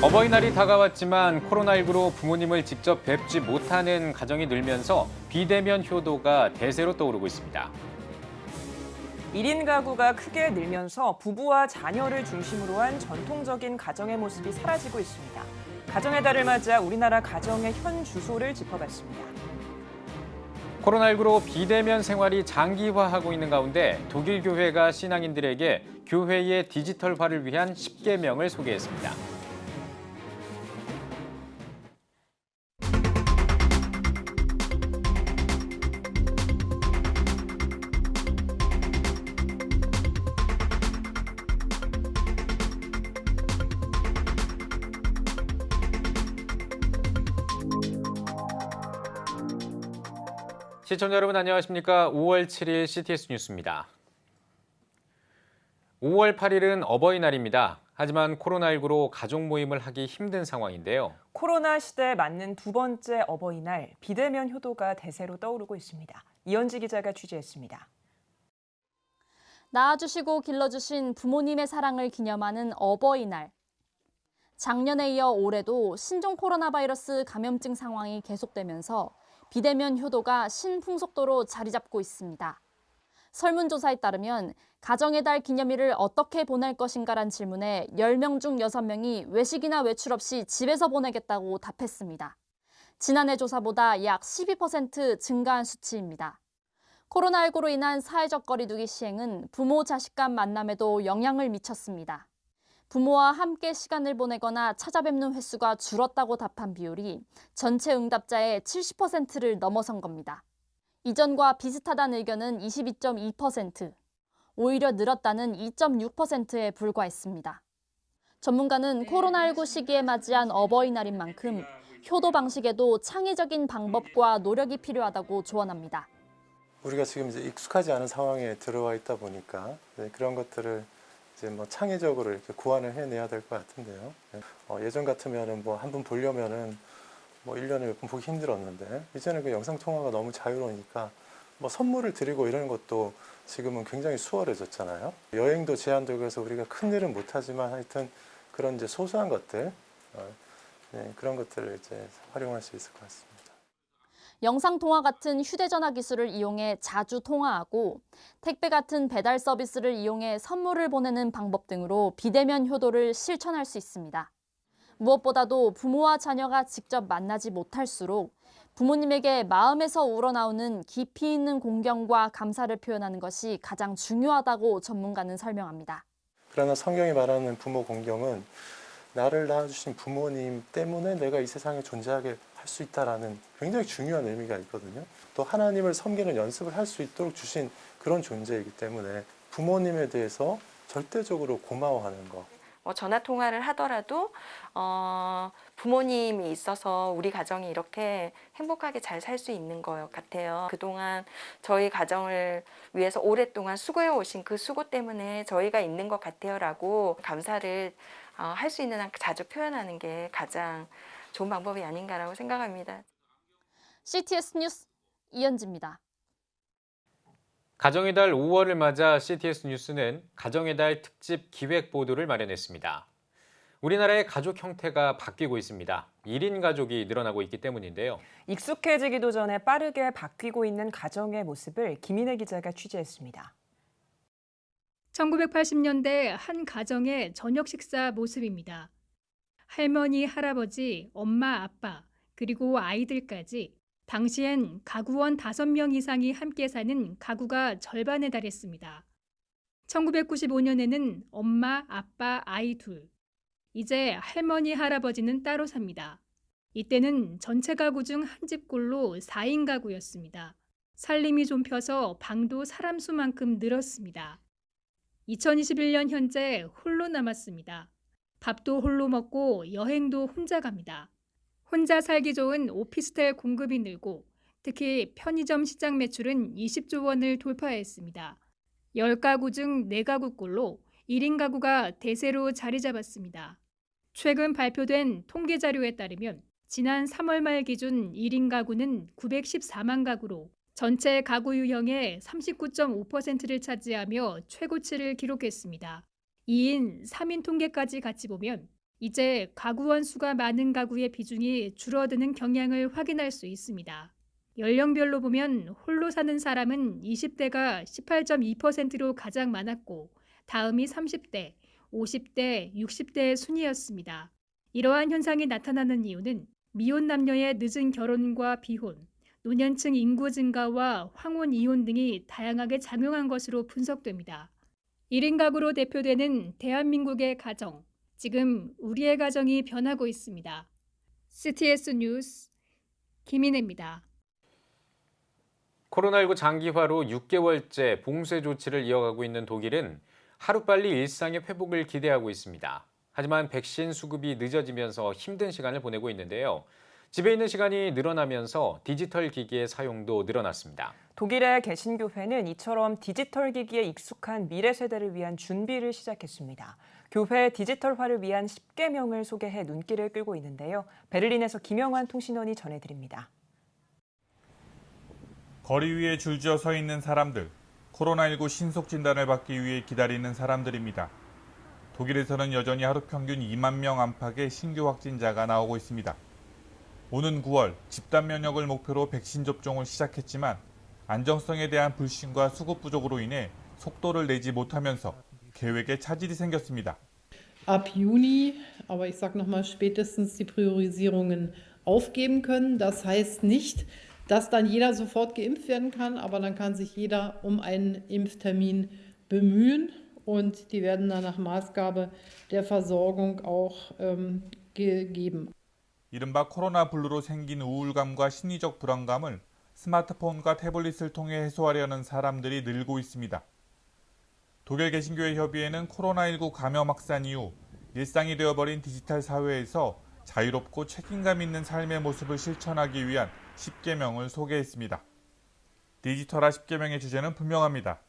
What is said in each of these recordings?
어버이날이 다가왔지만 코로나19로 부모님을 직접 뵙지 못하는 가정이 늘면서 비대면 효도가 대세로 떠오르고 있습니다. 1인 가구가 크게 늘면서 부부와 자녀를 중심으로 한 전통적인 가정의 모습이 사라지고 있습니다. 가정의 달을 맞아 우리나라 가정의 현 주소를 짚어봤습니다. 코로나19로 비대면 생활이 장기화하고 있는 가운데 독일 교회가 신앙인들에게 교회의 디지털화를 위한 10계명을 소개했습니다. 시청자 여러분 안녕하십니까? 5월 7일 CTS 뉴스입니다. 5월 8일은 어버이날입니다. 하지만 코로나19로 가족 모임을 하기 힘든 상황인데요. 코로나 시대에 맞는 두 번째 어버이날, 비대면 효도가 대세로 떠오르고 있습니다. 이현지 기자가 취재했습니다. 낳아주시고 길러주신 부모님의 사랑을 기념하는 어버이날. 작년에 이어 올해도 신종 코로나 바이러스 감염증 상황이 계속되면서 비대면 효도가 신풍속도로 자리 잡고 있습니다. 설문조사에 따르면 가정의 달 기념일을 어떻게 보낼 것인가란 질문에 10명 중 6명이 외식이나 외출 없이 집에서 보내겠다고 답했습니다. 지난해 조사보다 약 12% 증가한 수치입니다. 코로나19로 인한 사회적 거리두기 시행은 부모 자식 간 만남에도 영향을 미쳤습니다. 부모와 함께 시간을 보내거나 찾아뵙는 횟수가 줄었다고 답한 비율이 전체 응답자의 70%를 넘어선 겁니다. 이전과 비슷하다는 의견은 22.2%, 오히려 늘었다는 2.6%에 불과했습니다. 전문가는 코로나19 시기에 맞이한 어버이날인 만큼 효도 방식에도 창의적인 방법과 노력이 필요하다고 조언합니다. 우리가 지금 이제 익숙하지 않은 상황에 들어와 있다 보니까 그런 것들을 이제 뭐 창의적으로 이렇게 구안을 해내야 될 것 같은데요. 예전 같으면은 뭐 한 번 보려면은 뭐 1년에 몇 번 보기 힘들었는데 이제는 그 영상 통화가 너무 자유로우니까 뭐 선물을 드리고 이런 것도 지금은 굉장히 수월해졌잖아요. 여행도 제한되고 해서 우리가 큰 일은 못하지만 하여튼 그런 이제 소소한 것들 그런 것들을 이제 활용할 수 있을 것 같습니다. 영상통화 같은 휴대전화 기술을 이용해 자주 통화하고 택배 같은 배달 서비스를 이용해 선물을 보내는 방법 등으로 비대면 효도를 실천할 수 있습니다. 무엇보다도 부모와 자녀가 직접 만나지 못할수록 부모님에게 마음에서 우러나오는 깊이 있는 공경과 감사를 표현하는 것이 가장 중요하다고 전문가는 설명합니다. 그러나 성경이 말하는 부모 공경은 나를 낳아주신 부모님 때문에 내가 이 세상에 존재하게 할 수 있다라는 굉장히 중요한 의미가 있거든요. 또 하나님을 섬기는 연습을 할 수 있도록 주신 그런 존재이기 때문에 부모님에 대해서 절대적으로 고마워하는 거. 전화 통화를 하더라도 부모님이 있어서 우리 가정이 이렇게 행복하게 잘 살 수 있는 것 같아요. 그동안 저희 가정을 위해서 오랫동안 수고해 오신 그 수고 때문에 저희가 있는 것 같아요라고 감사를 할 수 있는 한 자주 표현하는 게 가장 좋은 방법이 아닌가라고 생각합니다. CTS 뉴스 이현지입니다. 가정의 달 5월을 맞아 CTS 뉴스는 가정의 달 특집 기획 보도를 마련했습니다. 우리나라의 가족 형태가 바뀌고 있습니다. 1인 가족이 늘어나고 있기 때문인데요. 익숙해지기도 전에 빠르게 바뀌고 있는 가정의 모습을 김인혜 기자가 취재했습니다. 1980년대 한 가정의 저녁 식사 모습입니다. 할머니, 할아버지, 엄마, 아빠, 그리고 아이들까지 당시엔 가구원 5명 이상이 함께 사는 가구가 절반에 달했습니다. 1995년에는 엄마, 아빠, 아이 둘. 이제 할머니, 할아버지는 따로 삽니다. 이때는 전체 가구 중 한 집꼴로 4인 가구였습니다. 살림이 좀 펴서 방도 사람 수만큼 늘었습니다. 2021년 현재 홀로 남았습니다. 밥도 홀로 먹고 여행도 혼자 갑니다. 혼자 살기 좋은 오피스텔 공급이 늘고 특히 편의점 시장 매출은 20조 원을 돌파했습니다. 10가구 중 4가구꼴로 1인 가구가 대세로 자리 잡았습니다. 최근 발표된 통계 자료에 따르면 지난 3월 말 기준 1인 가구는 914만 가구로 전체 가구 유형의 39.5%를 차지하며 최고치를 기록했습니다. 2인, 3인 통계까지 같이 보면 이제 가구원 수가 많은 가구의 비중이 줄어드는 경향을 확인할 수 있습니다. 연령별로 보면 홀로 사는 사람은 20대가 18.2%로 가장 많았고 다음이 30대, 50대, 60대의 순이었습니다. 이러한 현상이 나타나는 이유는 미혼 남녀의 늦은 결혼과 비혼, 노년층 인구 증가와 황혼 이혼 등이 다양하게 작용한 것으로 분석됩니다. 1인 가구로 대표되는 대한민국의 가정, 지금 우리의 가정이 변하고 있습니다. CTS 뉴스 김인혜입니다. 코로나19 장기화로 6개월째 봉쇄 조치를 이어가고 있는 독일은 하루빨리 일상의 회복을 기대하고 있습니다. 하지만 백신 수급이 늦어지면서 힘든 시간을 보내고 있는데요. 집에 있는 시간이 늘어나면서 디지털 기기의 사용도 늘어났습니다. 독일의 개신교회는 이처럼 디지털 기기에 익숙한 미래 세대를 위한 준비를 시작했습니다. 교회 디지털화를 위한 10계명을 소개해 눈길을 끌고 있는데요. 베를린에서 김영환 통신원이 전해드립니다. 거리 위에 줄지어 서 있는 사람들, 코로나19 신속 진단을 받기 위해 기다리는 사람들입니다. 독일에서는 여전히 하루 평균 2만 명 안팎의 신규 확진자가 나오고 있습니다. 오는 9월 집단 면역을 목표로 백신 접종을 시작했지만 안정성에 대한 불신과 수급 부족으로 인해 속도를 내지 못하면서 계획에 차질이 생겼습니다. Ab Juni, aber ich sage nochmal spätestens die Priorisierungen aufgeben können. Das heißt nicht, dass dann jeder sofort geimpft werden kann, aber dann kann sich jeder um einen Impftermin bemühen und die werden dann nach Maßgabe der Versorgung auch gegeben. 이른바 코로나 블루로 생긴 우울감과 심리적 불안감을 스마트폰과 태블릿을 통해 해소하려는 사람들이 늘고 있습니다. 독일 개신교회 협의회는 코로나19 감염 확산 이후 일상이 되어버린 디지털 사회에서 자유롭고 책임감 있는 삶의 모습을 실천하기 위한 10계명을 소개했습니다. 디지털화 10계명의 주제는 분명합니다.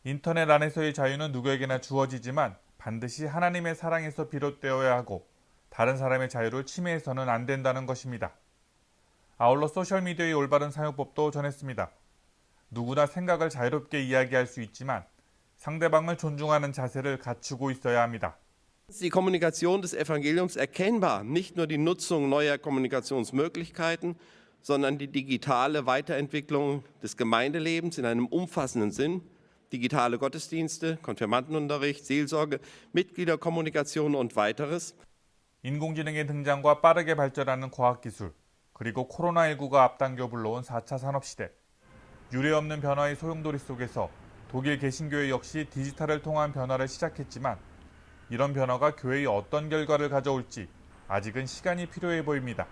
인터넷 안에서의 자유는 누구에게나 주어지지만 반드시 하나님의 사랑에서 비롯되어야 하고 다른 사람의 자유를 침해해서는 안 된다는 것입니다. 아울러 소셜미디어의 올바른 사용법도 전했습니다. 누구나 생각을 자유롭게 이야기할 수 있지만 상대방을 존중하는 자세를 갖추고 있어야 합니다. Die Kommunikation des Evangeliums erkennbar, nicht nur die Nutzung neuer Kommunikationsmöglichkeiten, sondern die digitale Weiterentwicklung des Gemeindelebens in einem umfassenden Sinn, digitale Gottesdienste, Konfirmandenunterricht, Seelsorge, Mitgliederkommunikation und weiteres. 인공지능의 등장과 빠르게 발전하는 과학기술, 그리고 코로나19가 앞당겨 불러온 4차 산업시대. 유례없는 변화의 소용돌이 속에서 독일 개신교회 역시 디지털을 통한 변화를 시작했지만 이런 변화가 교회에 어떤 결과를 가져올지 아직은 시간이 필요해 보입니다.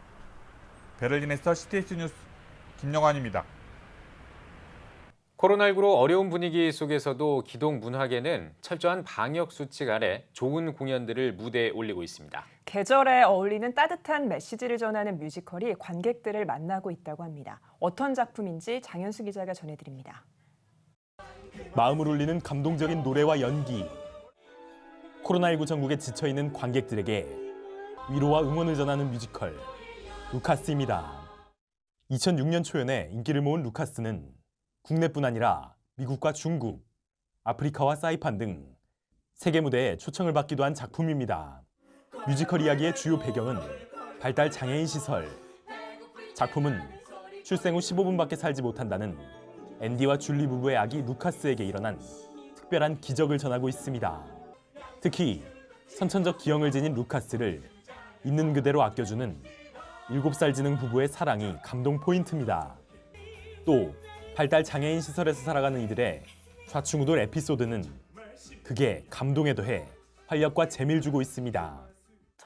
베를린에서 CTS 뉴스 김영환입니다. 코로나19로 어려운 분위기 속에서도 기동 문화계는 철저한 방역 수칙 아래 좋은 공연들을 무대에 올리고 있습니다. 계절에 어울리는 따뜻한 메시지를 전하는 뮤지컬이 관객들을 만나고 있다고 합니다. 어떤 작품인지 장현수 기자가 전해드립니다. 마음을 울리는 감동적인 노래와 연기. 코로나19 전국에 지쳐있는 관객들에게 위로와 응원을 전하는 뮤지컬 루카스입니다. 2006년 초연에 인기를 모은 루카스는 국내뿐 아니라 미국과 중국, 아프리카와 사이판 등 세계 무대에 초청을 받기도 한 작품입니다. 뮤지컬 이야기의 주요 배경은 발달 장애인 시설. 작품은 출생 후 15분밖에 살지 못한다는 앤디와 줄리 부부의 아기 루카스에게 일어난 특별한 기적을 전하고 있습니다. 특히 선천적 기형을 지닌 루카스를 있는 그대로 아껴주는 7살 지능 부부의 사랑이 감동 포인트입니다. 또 발달 장애인 시설에서 살아가는 이들의 좌충우돌 에피소드는 그게 감동에 더해 활력과 재미를 주고 있습니다.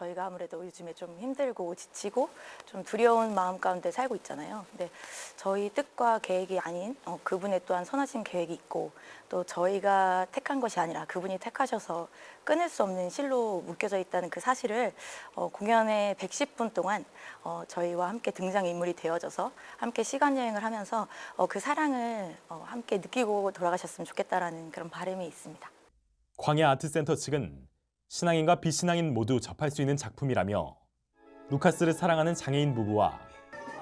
저희가 아무래도 요즘에 좀 힘들고 지치고 좀 두려운 마음 가운데 살고 있잖아요. 근데 저희 뜻과 계획이 아닌 그분의 또한 선하신 계획이 있고 또 저희가 택한 것이 아니라 그분이 택하셔서 끊을 수 없는 실로 묶여져 있다는 그 사실을 공연의 110분 동안 저희와 함께 등장인물이 되어져서 함께 시간여행을 하면서 그 사랑을 함께 느끼고 돌아가셨으면 좋겠다라는 그런 바람이 있습니다. 광야 아트센터 측은 신앙인과 비신앙인 모두 접할 수 있는 작품이라며 루카스를 사랑하는 장애인 부부와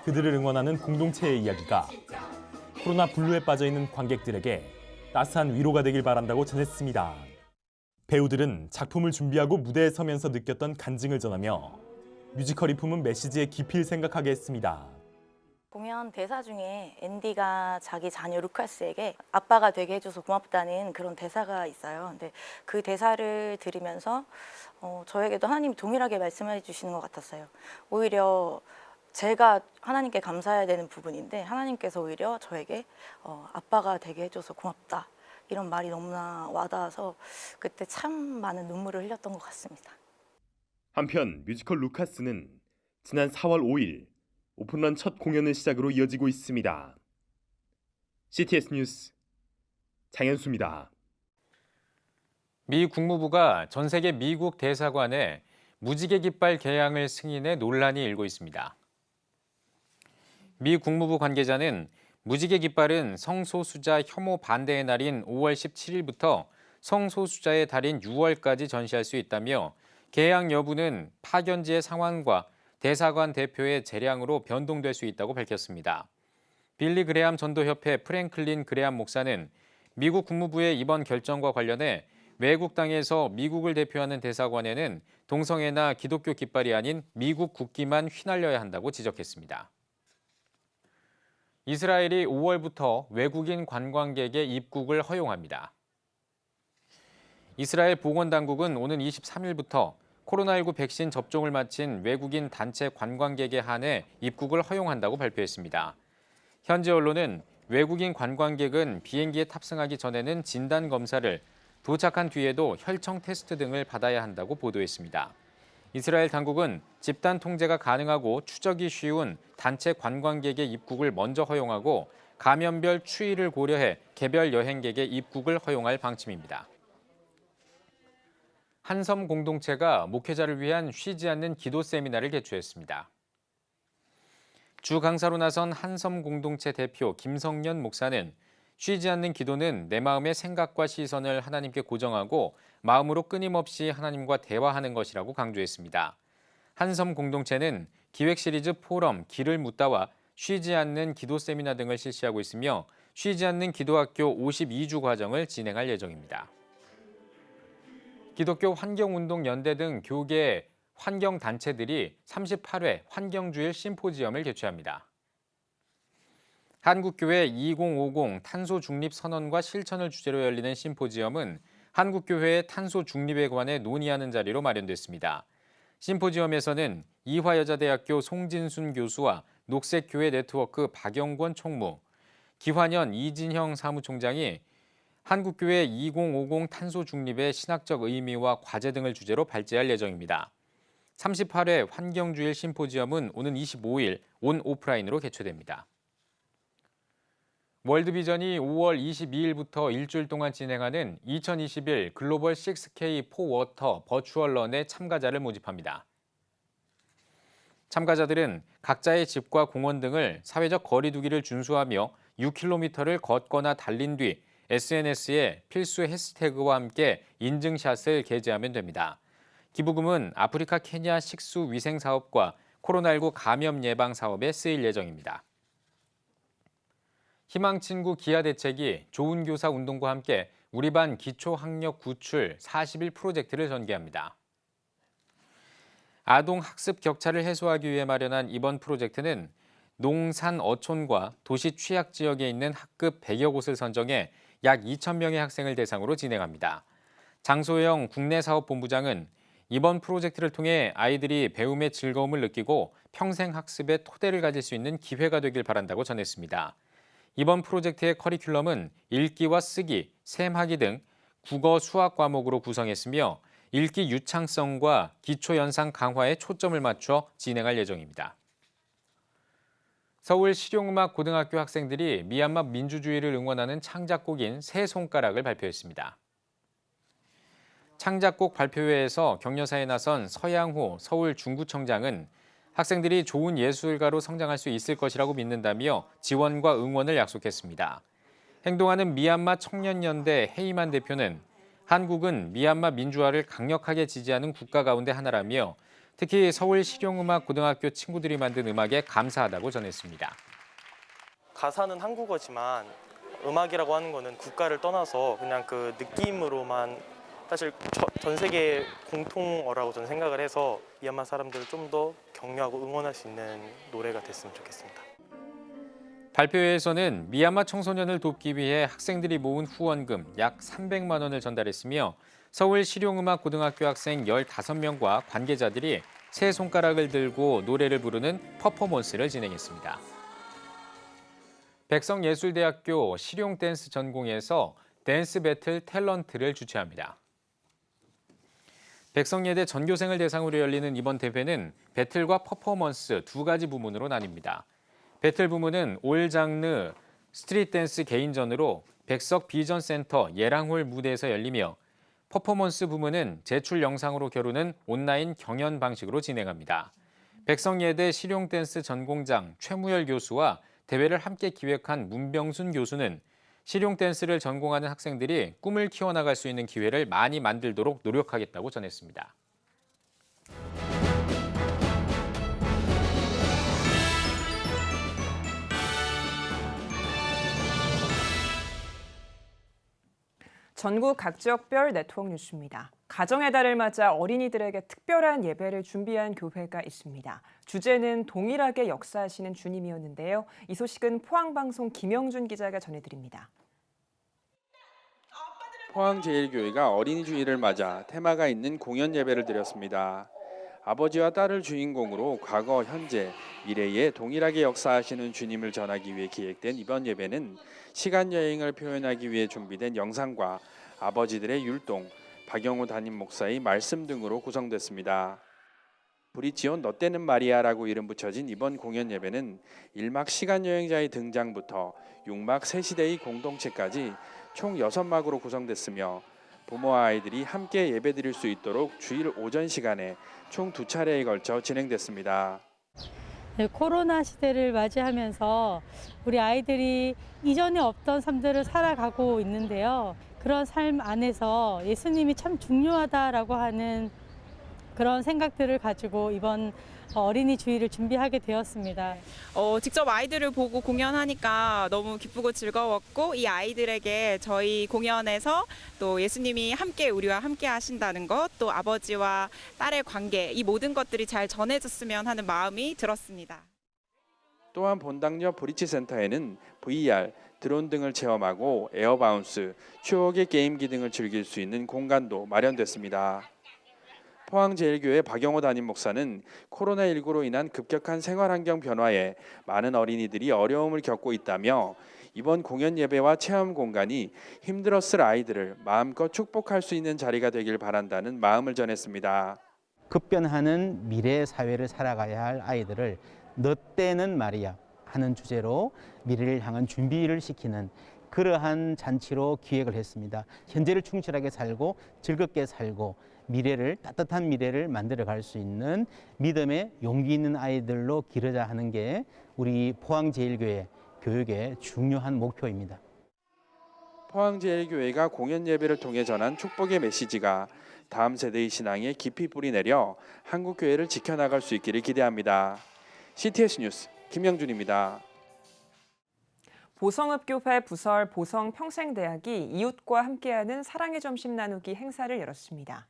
그들을 응원하는 공동체의 이야기가 코로나 블루에 빠져있는 관객들에게 따스한 위로가 되길 바란다고 전했습니다. 배우들은 작품을 준비하고 무대에 서면서 느꼈던 간증을 전하며 뮤지컬이 품은 메시지에 깊이 생각하게 했습니다. 공연 대사 중에 앤디가 자기 자녀 루카스에게 아빠가 되게 해줘서 고맙다는 그런 대사가 있어요. 근데 그 대사를 들으면서 저에게도 하나님이 동일하게 말씀해 주시는 것 같았어요. 오히려 제가 하나님께 감사해야 되는 부분인데 하나님께서 오히려 저에게 아빠가 되게 해줘서 고맙다. 이런 말이 너무나 와닿아서 그때 참 많은 눈물을 흘렸던 것 같습니다. 한편 뮤지컬 루카스는 지난 4월 5일 오픈런 첫 공연을 시작으로 이어지고 있습니다. CTS 뉴스 장현수입니다. 미 국무부가 전 세계 미국 대사관에 무지개 깃발 개양을 승인해 논란이 일고 있습니다. 미 국무부 관계자는 무지개 깃발은 성소수자 혐오 반대의 날인 5월 17일부터 성소수자의 달인 6월까지 전시할 수 있다며 개양 여부는 파견지의 상황과 대사관 대표의 재량으로 변동될 수 있다고 밝혔습니다. 빌리 그레암 전도협회 프랭클린 그레암 목사는 미국 국무부의 이번 결정과 관련해 외국 땅에서 미국을 대표하는 대사관에는 동성애나 기독교 깃발이 아닌 미국 국기만 휘날려야 한다고 지적했습니다. 이스라엘이 5월부터 외국인 관광객의 입국을 허용합니다. 이스라엘 보건당국은 오는 23일부터 코로나19 백신 접종을 마친 외국인 단체 관광객에 한해 입국을 허용한다고 발표했습니다. 현지 언론은 외국인 관광객은 비행기에 탑승하기 전에는 진단 검사를, 도착한 뒤에도 혈청 테스트 등을 받아야 한다고 보도했습니다. 이스라엘 당국은 집단 통제가 가능하고 추적이 쉬운 단체 관광객의 입국을 먼저 허용하고 감염별 추이를 고려해 개별 여행객의 입국을 허용할 방침입니다. 한섬 공동체가 목회자를 위한 쉬지 않는 기도 세미나를 개최했습니다. 주 강사로 나선 한섬 공동체 대표 김성년 목사는 쉬지 않는 기도는 내 마음의 생각과 시선을 하나님께 고정하고 마음으로 끊임없이 하나님과 대화하는 것이라고 강조했습니다. 한섬 공동체는 기획 시리즈 포럼 길을 묻다와 쉬지 않는 기도 세미나 등을 실시하고 있으며 쉬지 않는 기도학교 52주 과정을 진행할 예정입니다. 기독교 환경운동연대 등 교계 환경단체들이 38회 환경주일 심포지엄을 개최합니다. 한국교회 2050 탄소 중립 선언과 실천을 주제로 열리는 심포지엄은 한국교회의 탄소 중립에 관해 논의하는 자리로 마련됐습니다. 심포지엄에서는 이화여자대학교 송진순 교수와 녹색교회 네트워크 박영권 총무, 기환연 이진형 사무총장이 한국교회 2050 탄소 중립의 신학적 의미와 과제 등을 주제로 발제할 예정입니다. 38회 환경주일 심포지엄은 오는 25일 온 오프라인으로 개최됩니다. 월드비전이 5월 22일부터 일주일 동안 진행하는 2021 글로벌 6K 포워터 버추얼런에 참가자를 모집합니다. 참가자들은 각자의 집과 공원 등을 사회적 거리 두기를 준수하며 6km를 걷거나 달린 뒤 SNS에 필수 해시태그와 함께 인증샷을 게재하면 됩니다. 기부금은 아프리카 케냐 식수 위생 사업과 코로나19 감염 예방 사업에 쓰일 예정입니다. 희망친구 기아 대책이 좋은 교사 운동과 함께 우리 반 기초학력 구출 40일 프로젝트를 전개합니다. 아동 학습 격차를 해소하기 위해 마련한 이번 프로젝트는 농산 어촌과 도시 취약 지역에 있는 학급 100여 곳을 선정해 약 2,000명의 학생을 대상으로 진행합니다. 장소영 국내사업본부장은 이번 프로젝트를 통해 아이들이 배움의 즐거움을 느끼고 평생 학습의 토대를 가질 수 있는 기회가 되길 바란다고 전했습니다. 이번 프로젝트의 커리큘럼은 읽기와 쓰기, 셈하기 등 국어, 수학 과목으로 구성했으며 읽기 유창성과 기초 연상 강화에 초점을 맞춰 진행할 예정입니다. 서울 실용음악고등학교 학생들이 미얀마 민주주의를 응원하는 창작곡인 새 손가락을 발표했습니다. 창작곡 발표회에서 격려사에 나선 서양호 서울 중구청장은 학생들이 좋은 예술가로 성장할 수 있을 것이라고 믿는다며 지원과 응원을 약속했습니다. 행동하는 미얀마 청년연대 헤이만 대표는 한국은 미얀마 민주화를 강력하게 지지하는 국가 가운데 하나라며 특히 서울 실용음악고등학교 친구들이 만든 음악에 감사하다고 전했습니다. 가사는 한국어지만 음악이라고 하는 거는 국가를 떠나서 그냥 그 느낌으로만 사실 전 세계 공통어라고 저는 생각을 해서 미얀마 사람들을 좀 더 격려하고 응원할 수 있는 노래가 됐으면 좋겠습니다. 발표회에서는 미얀마 청소년을 돕기 위해 학생들이 모은 후원금 약 300만 원을 전달했으며 서울 실용음악고등학교 학생 15명과 관계자들이 세 손가락을 들고 노래를 부르는 퍼포먼스를 진행했습니다. 백성예술대학교 실용댄스 전공에서 댄스 배틀 탤런트를 주최합니다. 백성예대 전교생을 대상으로 열리는 이번 대회는 배틀과 퍼포먼스 두 가지 부문으로 나뉩니다. 배틀 부문은 올 장르 스트릿 댄스 개인전으로 백석 비전센터 예랑홀 무대에서 열리며 퍼포먼스 부문은 제출 영상으로 겨루는 온라인 경연 방식으로 진행합니다. 백성예대 실용댄스 전공장 최무열 교수와 대회를 함께 기획한 문병순 교수는 실용댄스를 전공하는 학생들이 꿈을 키워나갈 수 있는 기회를 많이 만들도록 노력하겠다고 전했습니다. 전국 각 지역별 네트워크 뉴스입니다. 가정의 달을 맞아 어린이들에게 특별한 예배를 준비한 교회가 있습니다. 주제는 동일하게 역사하시는 주님이었는데요. 이 소식은 포항방송 김영준 기자가 전해드립니다. 포항제일교회가 어린이 주일을 맞아 테마가 있는 공연 예배를 드렸습니다. 아버지와 딸을 주인공으로 과거, 현재, 미래에 동일하게 역사하시는 주님을 전하기 위해 기획된 이번 예배는 시간 여행을 표현하기 위해 준비된 영상과 아버지들의 율동, 박영호 담임 목사의 말씀 등으로 구성됐습니다. 브릿지온 너 때는 마리아라고 이름 붙여진 이번 공연 예배는 1막 시간 여행자의 등장부터 6막 새 시대의 공동체까지 총 6막으로 구성됐으며 부모와 아이들이 함께 예배드릴 수 있도록 주일 오전 시간에 총 2차례에 걸쳐 진행됐습니다. 네, 코로나 시대를 맞이하면서 우리 아이들이 이전에 없던 삶들을 살아가고 있는데요. 그런 삶 안에서 예수님이 참 중요하다라고 하는 그런 생각들을 가지고 이번 어린이 주일을 준비하게 되었습니다. 직접 아이들을 보고 공연하니까 너무 기쁘고 즐거웠고 이 아이들에게 저희 공연에서 또 예수님이 함께 우리와 함께 하신다는 것, 또 아버지와 딸의 관계, 이 모든 것들이 잘 전해졌으면 하는 마음이 들었습니다. 또한 본당역 브릿지센터에는 VR, 드론 등을 체험하고 에어바운스, 추억의 게임기 등을 즐길 수 있는 공간도 마련됐습니다. 포항제일교회 박영호 담임 목사는 코로나19로 인한 급격한 생활환경 변화에 많은 어린이들이 어려움을 겪고 있다며 이번 공연 예배와 체험 공간이 힘들었을 아이들을 마음껏 축복할 수 있는 자리가 되길 바란다는 마음을 전했습니다. 급변하는 미래 사회를 살아가야 할 아이들을 너 때는 마리아 하는 주제로 미래를 향한 준비를 시키는 그러한 잔치로 기획을 했습니다. 현재를 충실하게 살고 즐겁게 살고 미래를 따뜻한 미래를 만들어 갈 수 있는 믿음의 용기 있는 아이들로 기르자 하는 게 우리 포항제일교회 교육의 중요한 목표입니다. 포항제일교회가 공연 예배를 통해 전한 축복의 메시지가 다음 세대의 신앙에 깊이 뿌리내려 한국교회를 지켜나갈 수 있기를 기대합니다. CTS 뉴스 김영준입니다. 보성읍교회 부설 보성평생대학이 이웃과 함께하는 사랑의 점심 나누기 행사를 열었습니다.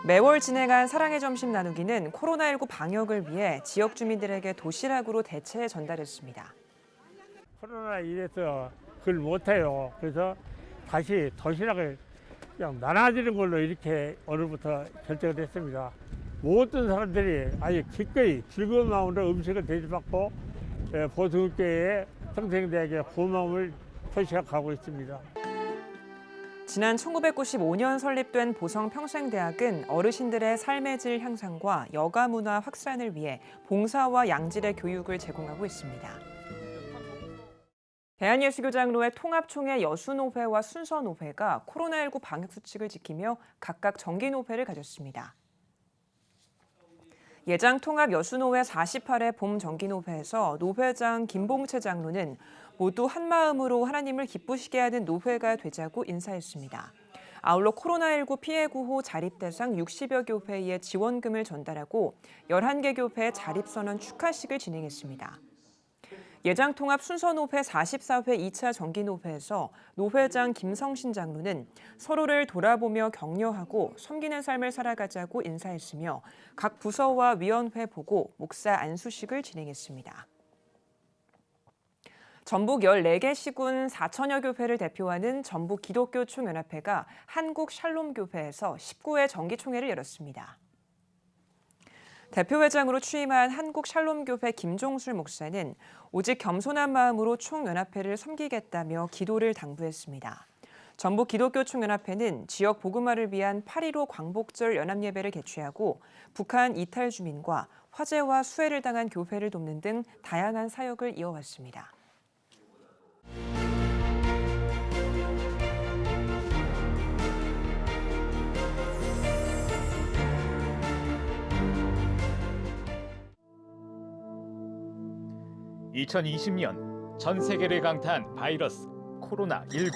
매월 진행한 사랑의 점심 나누기는 코로나19 방역을 위해 지역 주민들에게 도시락으로 대체 전달했습니다. 코로나 이래서 그걸 못해요. 그래서 다시 도시락을 그냥 나눠주는 걸로 이렇게 오늘부터 결정이 됐습니다. 모든 사람들이 아주 기꺼이 즐거운 마음으로 음식을 대접받고 보성교회의 평생대학의 고마움을 표시하고 있습니다. 지난 1995년 설립된 보성평생대학은 어르신들의 삶의 질 향상과 여가 문화 확산을 위해 봉사와 양질의 교육을 제공하고 있습니다. 대한예수교장로회 통합총회 여수노회와 순서노회가 코로나19 방역수칙을 지키며 각각 정기노회를 가졌습니다. 예장통합 여수노회 48회 봄 정기노회에서 노회장 김봉채 장로는 모두 한마음으로 하나님을 기쁘시게 하는 노회가 되자고 인사했습니다. 아울러 코로나19 피해 구호 자립 대상 60여 교회에 지원금을 전달하고 11개 교회 자립선언 축하식을 진행했습니다. 예장통합 순서노회 44회 2차 정기노회에서 노회장 김성신 장로는 서로를 돌아보며 격려하고 섬기는 삶을 살아가자고 인사했으며 각 부서와 위원회 보고 목사 안수식을 진행했습니다. 전북 14개 시군 4천여 교회를 대표하는 전북 기독교 총연합회가 한국 샬롬교회에서 19회 정기총회를 열었습니다. 대표회장으로 취임한 한국 샬롬교회 김종술 목사는 오직 겸손한 마음으로 총연합회를 섬기겠다며 기도를 당부했습니다. 전북 기독교 총연합회는 지역 복음화를 위한 8.15 광복절 연합예배를 개최하고 북한 이탈 주민과 화재와 수해를 당한 교회를 돕는 등 다양한 사역을 이어왔습니다. (2020년) 전 세계를 강타한 바이러스 코로나19.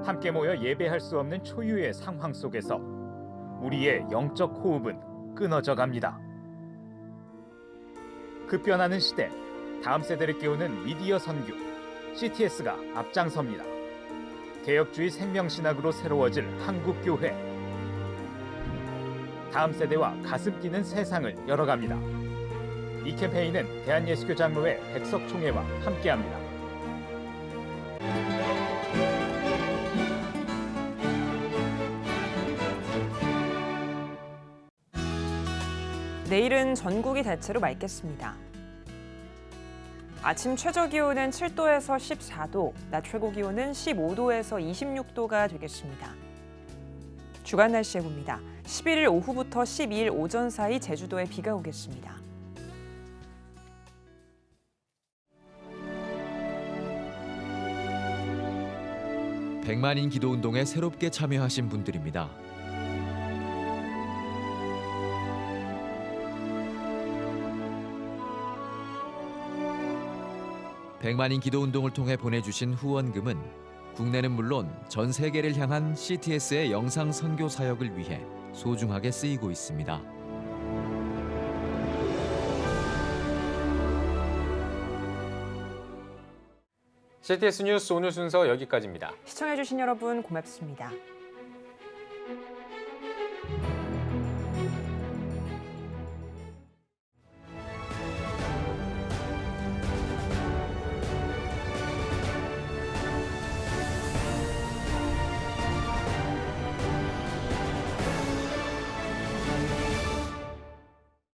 함께 모여 예배할 수 없는 초유의 상황 속에서 우리의 영적 호흡은 끊어져 갑니다. 급변하는 시대, 다음 세대를 깨우는 미디어 선교 CTS가 앞장섭니다. 개혁주의 생명신학으로 새로워질 한국교회. 다음 세대와 가슴 뛰는 세상을 열어갑니다. 이 캠페인은 대한예수교장로회 백석총회와 함께합니다. 내일은 전국이 대체로 맑겠습니다. 아침 최저기온은 7도에서 14도, 낮 최고기온은 15도에서 26도가 되겠습니다. 주간 날씨 해봅니다. 11일 오후부터 12일 오전 사이 제주도에 비가 오겠습니다. 백만인 기도운동에 새롭게 참여하신 분들입니다. 백만인 기도운동을 통해 보내주신 후원금은 국내는 물론 전 세계를 향한 CTS의 영상 선교 사역을 위해 소중하게 쓰이고 있습니다. CTS 뉴스 오늘 순서 여기까지입니다. 시청해주신 여러분 고맙습니다.